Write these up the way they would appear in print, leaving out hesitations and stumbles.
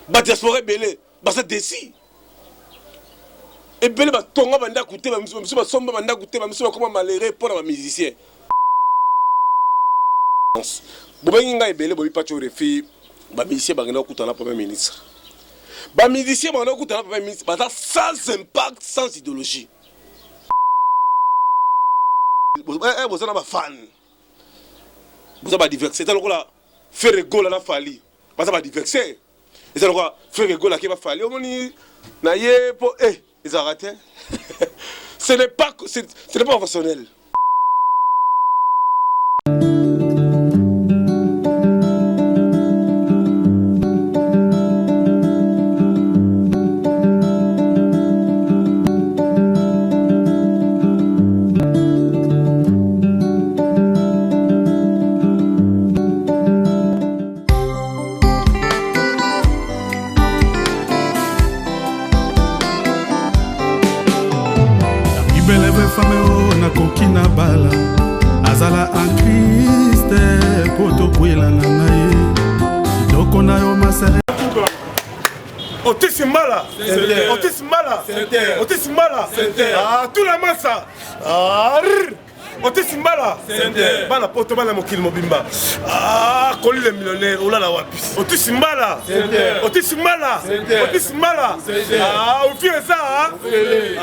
ba diaspora belé ba ça déci et belé ba tonga banda coûter ba miso ba somba banda coûter ba miso ba comment malheureux pour ba musicien bobengi ngai belé bobi pacho refi ba musicien ba ngena kutana premier ministre ba musicien ba ngena kutana premier ministre ba sans impact sans idéologie vous avez un fan vous avez diversé c'est là faire rigolo na fali vous avez diversé et c'est là faire rigolo qui va fali au moni na ye po ils ont raté ce n'est pas professionnel. Azala en Christ poto kwela na ngai doko na yo masere Otis Mbala ah tout la massa Otis Mbala bana poto bana mokili mobimba ah koli le millionnaire olala wapi Otis Mbala ah ufie ça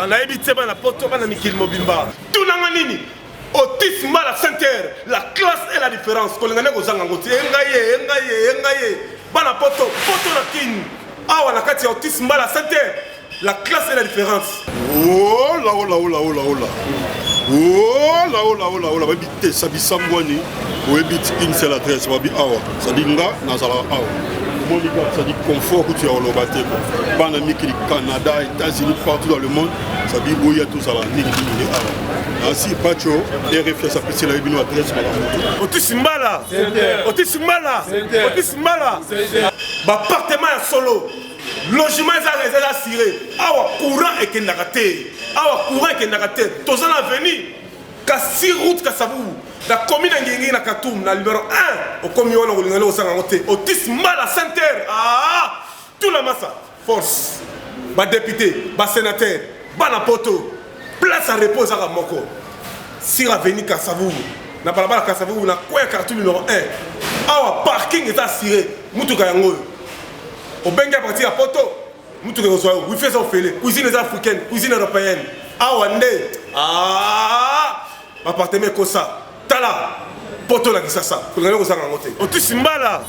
ana ebite bana poto bana mikili mobimba tout na nini Otis Mbala Center, la classe et la différence. Kolengane kozanga ngoti engaye bana poto la king. Awa na kati Otis Mbala Center, la classe et la différence. Oh la. Babi te sabi sambwani, webit une seule adresse babi awa. Ça dit nga nazala awa. Ça dit confort que tu as au Lobaté. Bana mikili Canada, États-Unis, partout dans le monde, ça dit où il y a tout ça là, ni awa. Ainsi, Pacho, RFS, ça peut se la une adresse. Otis Mbala. Appartement à solo. Logement est assuré. Awa courant et kenakate. Tozan avenue. Kassi route Kassabou. La commune Ngengé na Katoum, na numéro 1. Au commune on a Otis Mbala Center. Ah, tout la massa. Force. Ba député, ba sénateur, ba na poto. Place à repos à Moko. Si la avenue Kassavou, na balabala Kassavou, na quoi carton numéro 1. Awa parking est assuré. Mutuka yango. Au benga parti à poto. Mutuka yango. Oui fait ça au félé. Cuisine africaine, cuisine européenne. Awa ndé. Ah, appartement Kosa. Tala. Poto la kisasa. Kulingana ko sanga ngote. Otis Mbala.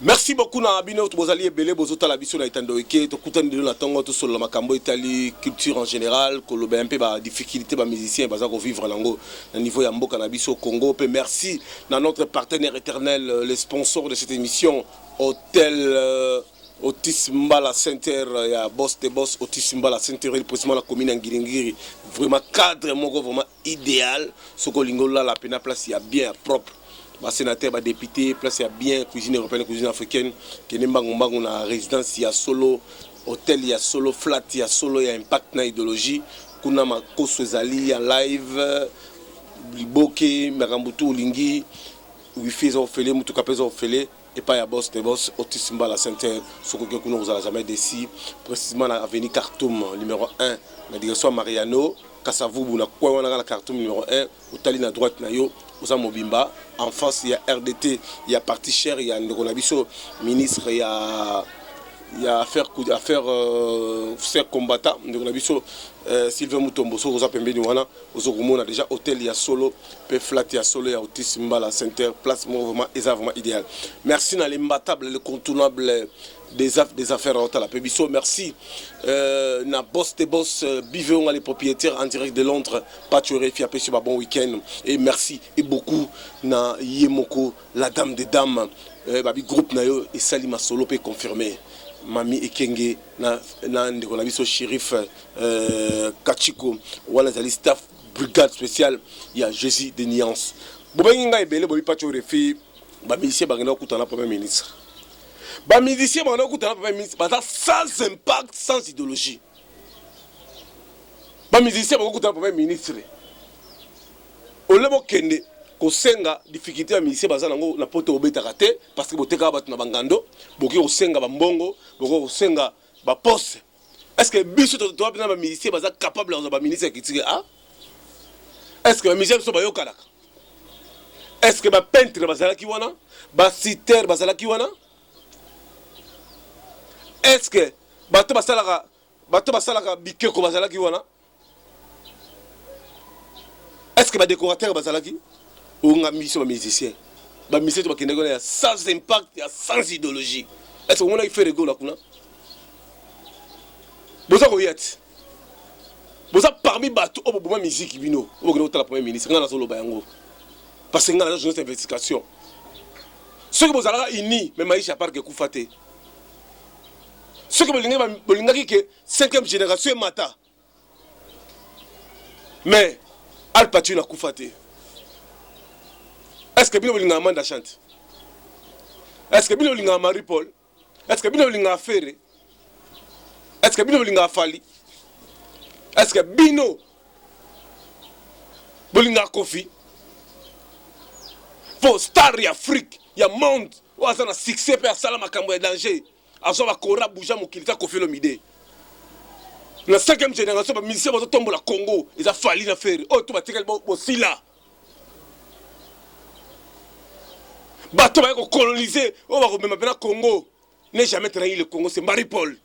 Merci beaucoup na bino to bozali ebele bozota la biso na itando eke to kutani de la tango to solo makambo itali culture en général ko lobe un peu ba difficulté ba musicien baza ko vivre lango na niveau ya mboka na biso Congo pe merci na notre partenaire éternel les sponsors de cette émission Hôtel Otis Mbala Center ya boss de boss Otis Mbala Center précisément la commune Ngilingiri vraiment cadre moko vraiment idéal ce ko lingola la pena place ya bien propre. Ba sénateur, ba député, place à bien cuisine européenne, cuisine africaine, qui n'est pas na résidence, il y a solo hôtel, il y a solo flat, il y a solo, il y a impact na idéologie, kuna ma kosozali en live, liboke, marambutu lingi, wifi za ofele, mutu kapeza ofele, et pas ya boss de boss, Otis Mbala Center, ce que nous vous a jamais décidé, précisément à avenue Khartoum, numéro 1, la direction Mariano, Kassavou, na quoi on a la Khartoum numéro 1, au tali na droite na yo. Mobimba. En face, il y a RDT, il y a Parti Cher, il y a Ndogonabiso, ministre, il y a affaire combattant, Ndogonabiso, Sylvain Mutombo, vous avez déjà hôtel, il y a solo, flat, il y a solo, il y a Otis Mbala Center, place vraiment idéal. Merci dans les imbattables, les contournables des affaires à la Pébisso. Merci. Na boss de boss, Biveon, les propriétaires en direct de Londres, Pachoré, Fiapé, sur un bon week-end. Et merci et beaucoup na Yemoko, la dame des dames, Babi groupe Nayo et Salima Solo peut confirmer. Mami Ekenge, na Ndekonabiso shérif Kachiko, Wana Zali staff brigade spéciale, il y a Jésus de Nuance. Bobenga et Bele, Bobi Pachoré, Babi ici, Bagana Koutana, Premier ministre. Ba musicien ba na kutana premier ministre ba sans impact sans idéologie. Ba musicien ba kutana premier ministre. Olebo kende kosenga difficulté ya musicien baza nango na poto obetaka te parce que boteka bato na bangando boki kosenga bambongo boki kosenga baposte. Est-ce que biso toa mpena bamusicien baza capable ya kozwa baministre ya kitike a? Est-ce que bamusicien biso bayokanaka? Est-ce que bapeintre bazalaki wana? Basitere bazalaki wana? Est-ce que bato basalaka bikeko bazalaki wana? Est-ce que badécorateur bazalaki? Onga miso ba musicien. Ba musicien to bakende kona sans impact, sans idéologie. Est-ce que on a fait rigolo là kuna? Boza ko yet. Boza parmi bato au moment musique bino. O ko la premier ministre ngana solo bayango. Parce que ngana la journée d'investigation. Ceux que vous allez unis, mais maïcha par que koufate. Ceux que vous l'ingaki que 5e génération est mata. Mais Al Patu n'a koufate. Est-ce que Bino Linga Amanda chante? Est-ce que Bino Linga Marie-Paul? Est-ce que Bino Linga Ferré? Est-ce que Bino Linga Fali? Est-ce que Bino Bolinga Kofi? Pour Star et Afrique, il y a monde où il y a un succès pour Salam Makambo et danger. Azo va Kora Bouja Mokilita Kofi Lomide. La 5e génération, les musiciens vont tomber au Congo. Ils ont fallu la faire. Oh, tout va tirer aussi là. Bateau va coloniser. Oh, va remettre maintenant Congo. N'est jamais trahi le Congo, c'est Marie-Paul.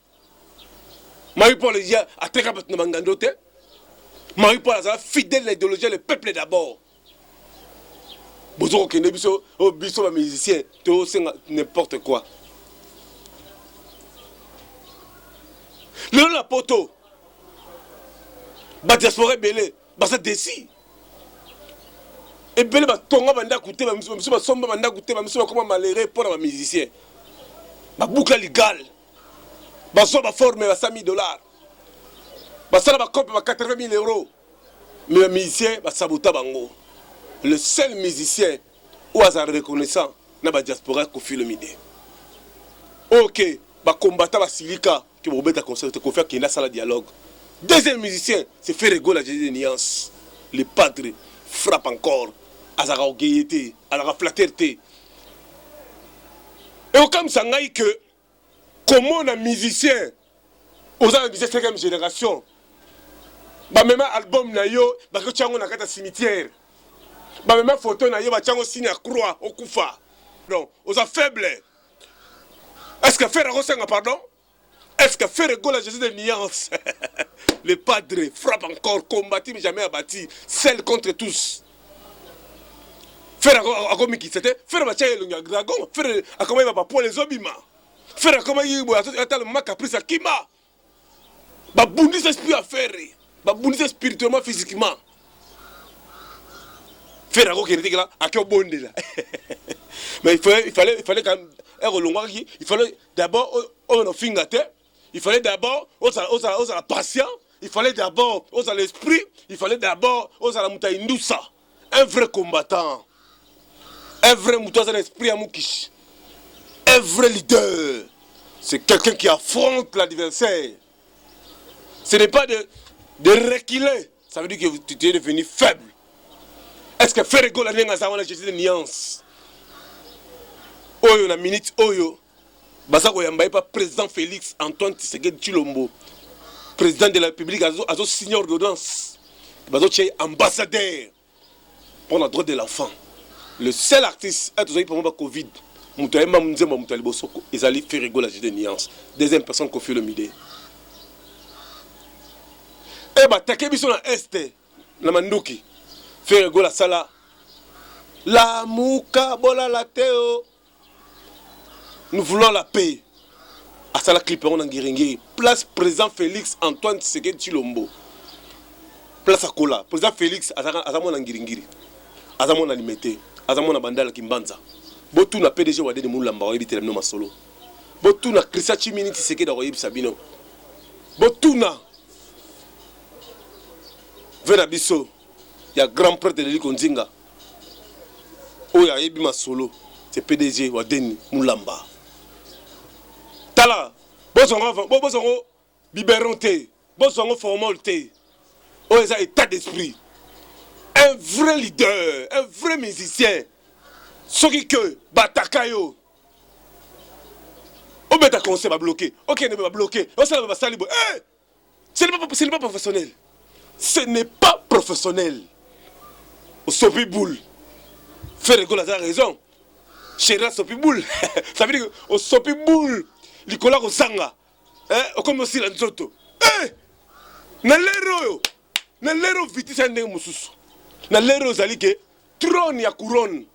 Marie-Paul est à Teka Batnamangandote. Marie-Paul est fidèle à l'idéologie, le peuple d'abord. Bozo Kende Biso, oh, Biso, les musiciens, tout n'importe quoi. Le la poto. Ba diaspora belé, ba ça déci. Et belé ba tonga banda coûter, ba miso ba somba banda coûter, ba miso ba comment malheureux pour les musiciens. Ba boucle légale. Ba so ba forme ba $100,000. Ba ça ba copie ba 80,000 €. Mais les musiciens ba sabota bango. Le seul musicien où a reconnaissant na ba diaspora Koffi Olomide. OK, ba combattant ba silika qui va mettre à concert pour faire qu'il y ait un dialogue. Deuxième musicien, c'est Ferrego la Jésus de Nuance. Le padre frappe encore à sa gaieté, à la flatteté. Et au cas où ça n'a que, comment on a musicien, aux musiciens de 5e génération, bah même album na yo, bah que tu as un cimetière, bah même photo na yo, bah tu as un signe à croix au Koufa. Non, aux faibles. Est-ce que Ferrego c'est un pardon? Est-ce que Ferrego la Jésus de Nuance, le padre frappe encore, combattu mais jamais abattu, seul contre tous. Ferrego a commis qui c'était? Ferrego a dragon, Ferrego a commis pour les obima. Ferrego a commis le mac a pris sa kima. Ba bundis esprit à faire, ba bundis spirituellement, physiquement. Ferrego qui était là, à quel bon là. Mais il fallait quand même, il fallait d'abord on a fingate. Il fallait d'abord, osa la patience, il fallait d'abord, osa l'esprit, il fallait d'abord, osa la moutaïndoussa. Un vrai combattant, un vrai mouton à l'esprit à Moukish, un vrai leader. C'est quelqu'un qui affronte l'adversaire. Ce n'est pas de reculer, ça veut dire que tu es devenu faible. Est-ce que Ferrego la ligne à la Jésus de Nuance? Oyo na minute Oyo. Bazako Yambaye pas président Félix Antoine Tshisekedi Tshilombo, président de la République, azo signé ordonnance. Bazo tché ambassadeur pour le droit de l'enfant. Le seul artiste est aujourd'hui pour le Covid. Moutaïma Mzemba Moutali Bosoko, ils allaient faire rigoler la Jésus de Nuance. Deuxième personne Koffi Olomide. Eh bah Takebiso na Este, na Manduki, faire rigoler la sala. La Mouka Bola la Théo. Nous voulons la paix. À ça la clip on Ngiringiri. Place président Félix Antoine Tshisekedi Tshilombo. Place à Kola. Président Félix Azamon Ngiringiri. Azamon Alimete. Azamon Bandala Kimbanza. Botou na PDG Wadene Moulamba Oyebi Telemno Masolo. Botou na Christian Chimini Tshisekedi Oyebi Sabino. Botou na Venabiso. Il y a grand prêtre de l'Élie Konzinga. Oya Oyebi Masolo. C'est PDG Wadene Moulamba. Tala, bozongo biberon te, bozongo formal te. Oh, ça état d'esprit. Un vrai leader, un vrai musicien. Ce qui que Batakayo. On met un conseil à bloquer. Ok, ne va bloquer. Ce n'est pas professionnel. Ce n'est pas professionnel. Au Sopi Boule. Ferregola a raison. Chéra Sopi Boule. Ça veut dire au Sopi Boule. Nicolas Rosanga. Comme aussi la Nzoto. Na lero vitisa ndenge mususu. Na lero zali ke trône ya couronne.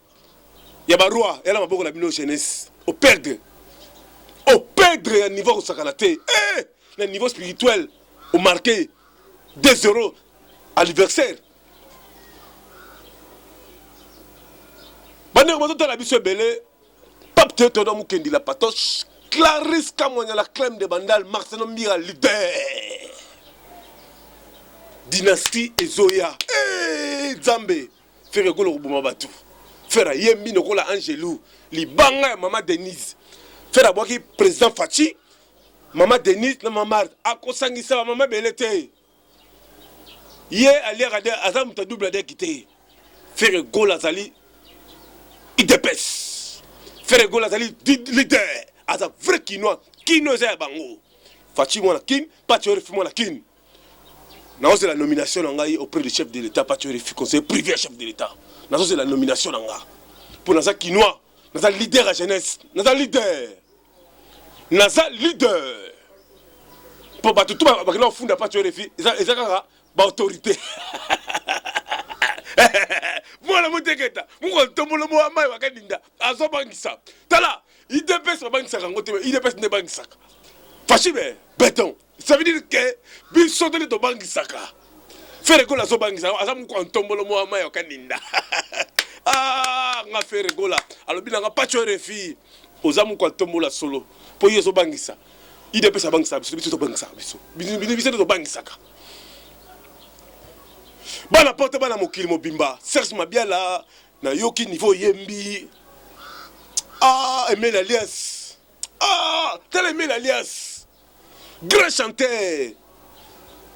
Ya ba roi, elle a maboko na bino jeunesse. Au perdre à niveau sakalate. Na niveau spirituel, au marqué 2 € anniversaire. Bande ko to la biso belé. Pape te to mukendi la patoche. Clarisse Kamonya la crème de Bandal, Marcelo Mira leader. Dynastie Ezoya. Zambe. Faire golo rubuma batu. Faire yembi no kola Angelou. Libanga maman Denise. Faire aboki président Fachi. Maman Denise na maman akosangisa maman belete. Ye ali rade azam ta double de quitter. Faire golo azali idepes. Faire golo azali leader. Aza vrai kinois. Kino za bango. Fachi mona kin, Pachori mona kin. C'est la nomination auprès du chef de l'État, pas tu es conseiller privé à chef de l'État. C'est la nomination pour Naza Kinois, Naza leader à jeunesse, Naza leader. Pour battre tout le monde, fond pas tu es autorité. Moi la moteketa, moi tomolo mo amai wakadinda, azobangisa. Tala, il dépêche bangisa ngote, il dépêche ne bangisa. Fachibe, béton. Ça veut dire que biso de to bangisaka. Faire gola zo bangisa, azam ko ntombolo mo amai okaninda. Nga faire gola. Alors bina nga pacho refi. Ozamu ko ntombola solo. Po yeso bangisa. Il dépêche bangisa, biso to bangisa biso. Biso to bangisaka. Bana porte bana mokili mobimba. Serge Mabiala na yoki niveau yembi. Emile Alias. Tel Emile Alias. Grand chanteur.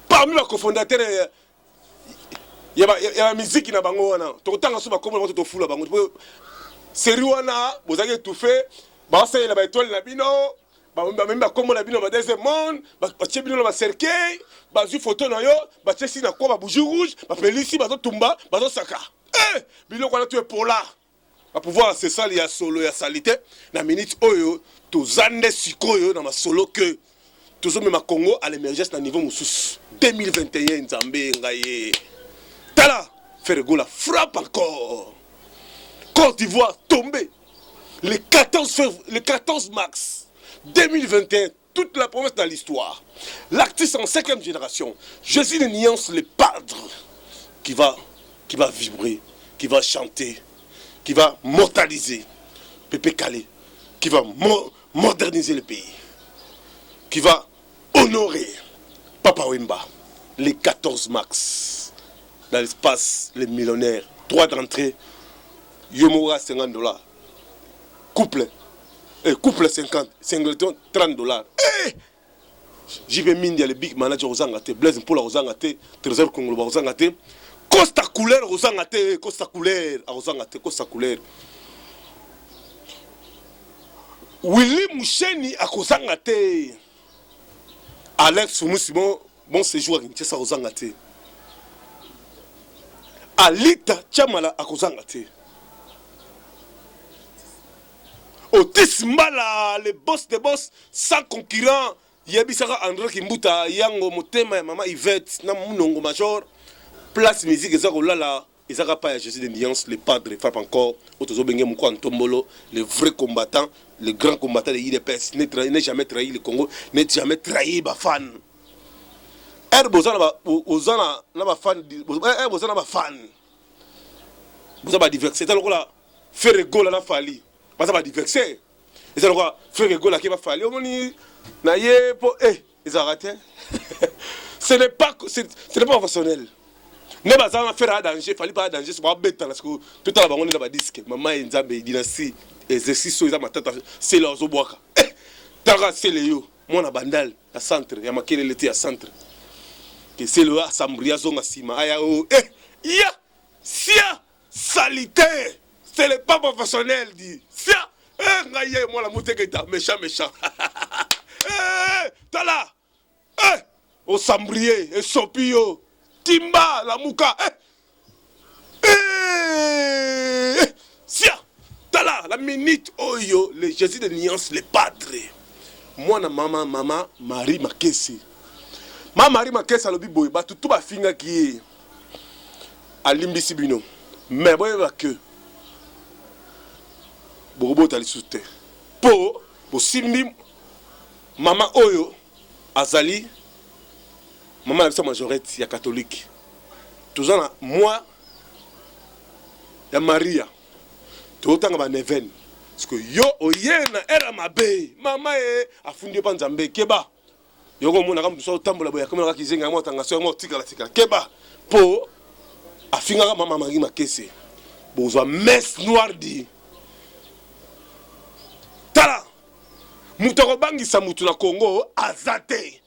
Parmi les cofondateurs, il y a la musique na bango wana. Tokotanga so ba komo to fula bango. Série wana, vous avez tout fait. Ba ça la ba étoile na bino. Ba même ba komo na bino ba deuxième monde, ba tchebino ba cercueil, ba zu photo na yo, ba tchesi na ko ba bougie rouge, ba pelisi ba to tumba, ba to saka. Bilo kwa tu es pour là. Ba pouvoir c'est ça ya solo ya salité na minute oyo to zande sikoyo na ma solo que tous les Congo à l'émergence à niveau Moussous 2021 Nzambé Ngaye. Tala Ferregola frappe encore. Côte d'Ivoire tombé le 14 mars 2021. Toute la promesse dans l'histoire. L'artiste en 5e génération, Jésus de Nuance, le padre qui va vibrer, qui va chanter, qui va mortaliser Pépé Calé, qui va moderniser le pays, qui va honorer Papa Wemba les 14 mars dans l'espace les millionnaires, droit d'entrée Yomora $50, couple 50 singleton $30. JP Mindia le big manager aux Angate, Blaise Mpola aux Angate, Trésor Congolo aux Angate, Costa Couleur aux Angate, Costa Couleur aux Angate, Costa Couleur. Willy Moucheni à Kozangate. Alex Moussimo, bon séjour à Kinshasa aux Angate. Alita Chamala à Kozangate. Otis Mbala, le boss des boss, sans concurrent. Yabisara André Kimbuta, Yango Motema, Maman Yvette, Namunongo Major. Place musique, Ezagolala, Ezagapa, Jésus de Nuance, le padre frappe encore. Otozo Bengue Mouko Antombolo, le vrai combattant, le grand combattant de l'IDPS, n'a jamais trahi le Congo, n'a jamais trahi les fans. Bozana fan. Vous avez diversé. C'est là, faire rigolo à la fali. Vous avez diversé. Et c'est là, faire rigolo à qui va fali. On dit, naïe, ils ont raté. Ce n'est pas professionnel. Ne pas faire un danger, il fallait pas danger, c'est pas bête parce que tout à l'heure on est dans le disque. Maman est dans le dynastie, exercice sur ma tête, c'est là au bois. Tara c'est le yo, moi na bandal, à centre, il y a marqué l'été à centre. Que c'est le assemblée à zone à Sima, aya o, ya, si qualité. C'est le pas professionnel, dit. Ça, moi la moutée méchant, méchant. T'as là. Au Sambrier, et Sopio, Timba, la Mouka. Sia, t'as là, la minute, oyo, le Jésus de Nuance, les padres. Moi, maman, Marie Makessi. Marie Makessi, a l'obi boy, bah, tout ma finga qui est à l'imbissibino. Mais, bon, il va que. Bobo, t'as les soutien. Pour Simbi, maman, oyo, Azali, maman, la majorette, il y a catholique. Toujours là, moi, il y a Maria. Tout autant que Neven. Parce que yo, oyena, era mabe. Maman a fondé par Nzambe. Keba. Yo, comme on a comme ça, tambola boya, comme on a qui zinga, moi, tanga, moi, tika. Keba. Po, a finga maman Marie Makessi. Bozo, messe noire dit. Tala. Moutoro bangi sa moutou na Congo, azate.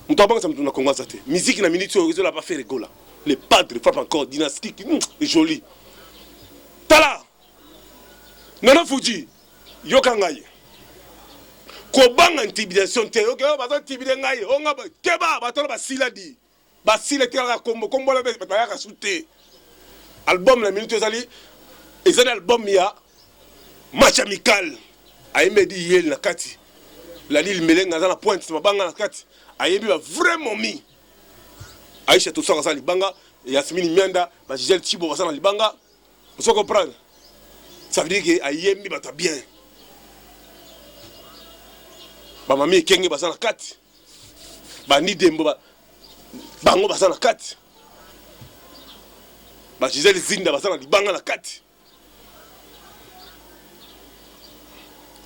Moutoro bangi sa moutou na Congo, azate. Musique na minute, on n'a pas fait rigola. Les padres frappent encore, dynastique, joli. Tala. Nana Fuji, yokangaye. Kobanga intimidation te, ok, bato intimidengaye, onga keba bato na basila di. Basila te la kombo la ba ya soute. Album la minute ezali album ya match amical. Aimedi yel na kati. La lille melenga za na pointe mabanga na kati. Ayembi ba vraiment mi. Aisha to sanga za libanga, Yasmini Mianda, ba Gisèle Thibault za na libanga. Vous comprenez? Ça veut dire que Ayembi bata bien. Ba mami kenge basa na kati. Ba ni dembo ba bango basa na kati. Ba Gisèle Zinda basa na libanga na kati.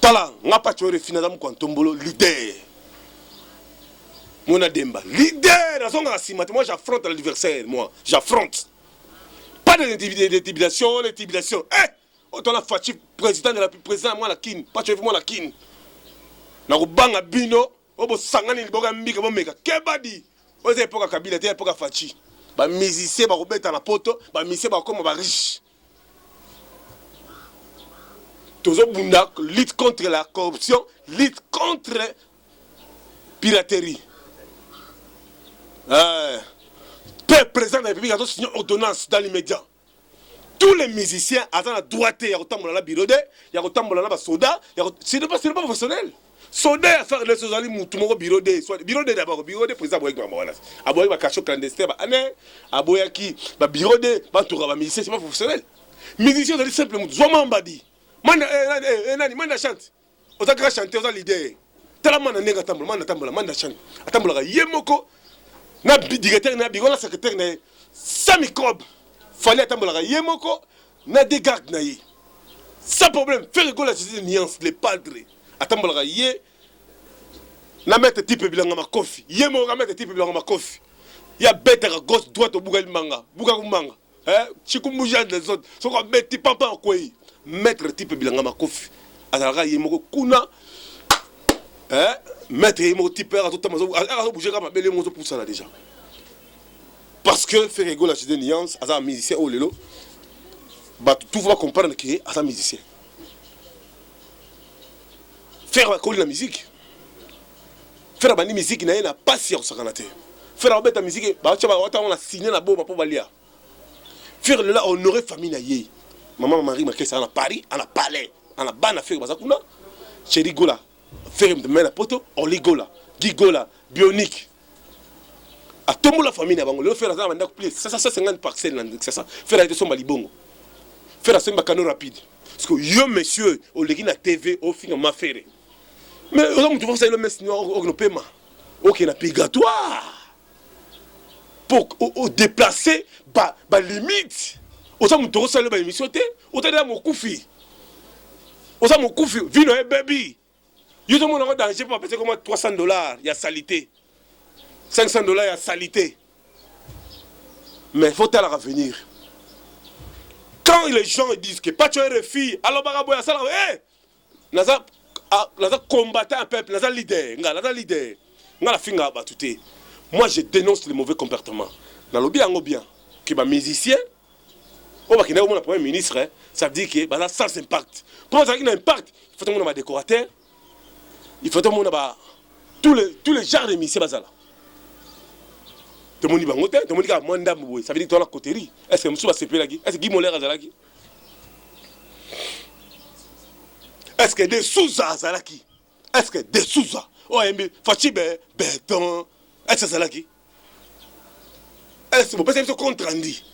Tala ngapa chore finaza mu kwantombolo leader. Mona Demba leader na songa sima. Moi j'affronte l'adversaire, moi j'affronte. Pas d'intimidation, l'intimidation. Autant la Fachi, président de la président, moi la kin, pas tu moi la kin. Na kubanga bino, obo sangani liboga mbika bomeka. Kebadi. Oze epoka Kabila, te epoka Fachi. Ba musicien ba robeta na poto, ba musicien ba comme ba riche. Tozo bunda lutte contre la corruption, lutte contre piraterie. Père président de la République a signé ordonnance dans l'immédiat. Tous les musiciens ont la droite, il y a autant de birode, il y a autant de soda, c'est pas professionnel. Soda à faire les socialistes, tout le monde birode, birode d'abord, birode président Aboyek Bamawanas. Aboyek va cacher clandestin, Aboyek qui va birode, va tout rabat musicien, c'est pas professionnel. Musicien, c'est simplement, Zouama Mbadi. Manda chante. Oza gra chanter, oza l'idée. Tala manda nenga tambola, manda chante. Atambola yemoko. Na directeur na bigola secrétaire na sans microbe. Fallait atambola yemoko na des gardes na yi. Sans problème, faire rigoler ces nuances les padres. Atambola yé na mettre type bilanga makofi. Yemoko mettre type bilanga makofi. Ya bête à gauche droite au bugal manga. Bugal manga. Chikumbuja des autres. Soko bête papa quoi. Mettre type bilanga makofi. Azalaka yemoko kuna. Mettre yemoko type à tout tamazo. Azalaka bouger comme belle moto pour ça là déjà. Parce que faire rigoler la nuance, azalaka musicien au lelo. Bah tout va comprendre que azalaka musicien. Faire la musique. Faire la musique n'a pas si on s'en faire la musique, bah tu vas on a signé la bombe pour Balia. Faire là honorer famille na yé. Maman Marie Makessi à Paris, à la palais, à la banne à faire bazakuna. Chéri Gola, faire de main à poto, on ligola, gigola, bionique. À tout la famille na bango, le faire ça maintenant plus 550 parcelles c'est ça. Faire la son malibongo. Faire ça un canot rapide. Parce que yo monsieur, au legi na TV au fin m'a fait. Mais on tu vois ça le mess noir au paiement. OK na pégatoire. Pour déplacer ba limite. Osa mutoro sale ba émission té, otenda mo kufi. Osa mo kufi, vino e baby. Yo to mon danger pour passer comme $300, il y a salité. $500, il y a salité. Mais il faut à revenir. Quand les gens disent que pas tu es refus, alors baraboya ça naza combattre un peuple, naza leader, la finga batute. Moi je dénonce les mauvais comportements. Dans le bien que les musiciens On va qu'il y ait un premier ministre, ça veut dire que bah, sans impact. Pour ça qu'il y a un impact, il faut que monde ait décorateur, il faut que monde ait tous les genres de missions bazala. Tout le monde dit bangote, tout le monde dit moins d'âme, ça veut dire que tu as la coterie. Est-ce que monsieur va se payer là? Est-ce que Guy Moller azalaki? Est-ce que des Souza azalaki? Est-ce que des Souza? Oh, Fachi béton. Est-ce que azalaki? Est-ce que vous pensez que c'est contre-andi?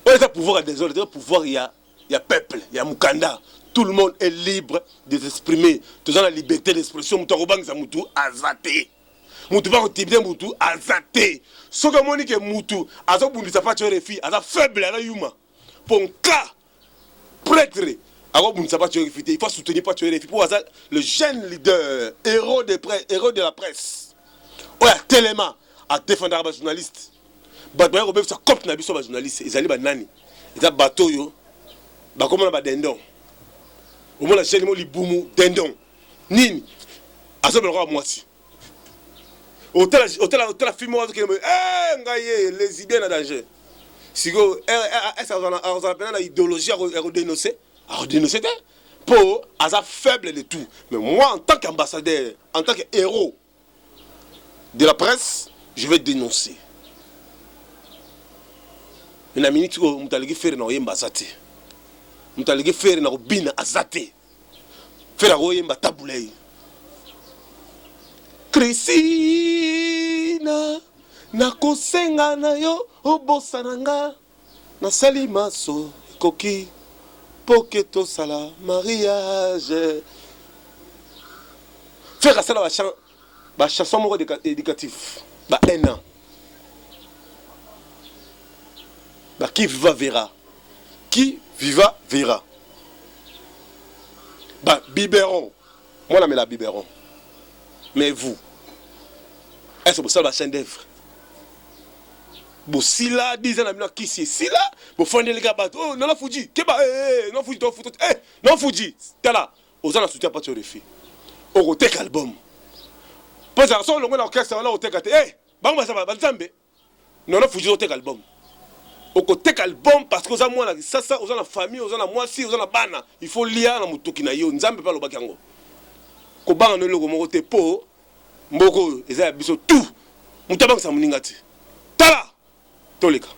Il y a pouvoir à des autres, pouvoir il y a peuple, il y a Mukanda. Tout le monde est libre de s'exprimer. Tout le monde a la liberté d'expression. Moutourobang ça moutou azaté. Moutou pas tibé moutou azaté. Ce que moi dis que moutou, azo bundi ça pas tuer les filles, azo faible à la yuma. Pour un cas prêtre, azo bundi ça pas tuer les filles. Il faut soutenir pas tuer les filles. Pour ça le jeune leader, héros de la presse. Ouais, tellement à défendre les journalistes. Bato ya ça copte na biso ba journaliste ezali ba nani eza bato yo ba komona ba dendon au moins la chaîne mo libumu dendon nini azo belo kwa mwasi hôtel film wa ke ngaye les idées na danger siko ça on appelle la idéologie à dénoncer pour aza faible de tout mais moi en tant qu'ambassadeur en tant que héros de la presse je vais dénoncer. Na minute où mutaligi faire na oyemba zate mutaligi faire na obina azate faire na oyemba tabulei Christina na kosenga na yo obosananga na salimaso koki poketo sala mariage faire ça la chanson moko éducatif ba un an. Bah, qui vivra verra. Qui vivra verra. Bah, biberon. Moi, je la biberon. Mais vous, est-ce que vous savez la chaîne d'œuvre? Bon, si là, 10 ans, qui c'est? Si là, vous fondez les gars, oh, non, non, Fuji. Non, Fuji, non, Fuji. T'es là. Aux gens, soutien pas sur les filles. Au rotek album. Pour ça, on a l'orchestre, on a rotek album. Eh, bah, ça va, non, non, Fuji, rotek album. Au côté album parce que ça moi ça aux la famille aux la moi si aux la bana il faut lire na mutuki na yo nzambe pa lobaki yango ko banga no loko moko te po mboko eza biso tout mutabanga sa muningati tala toleka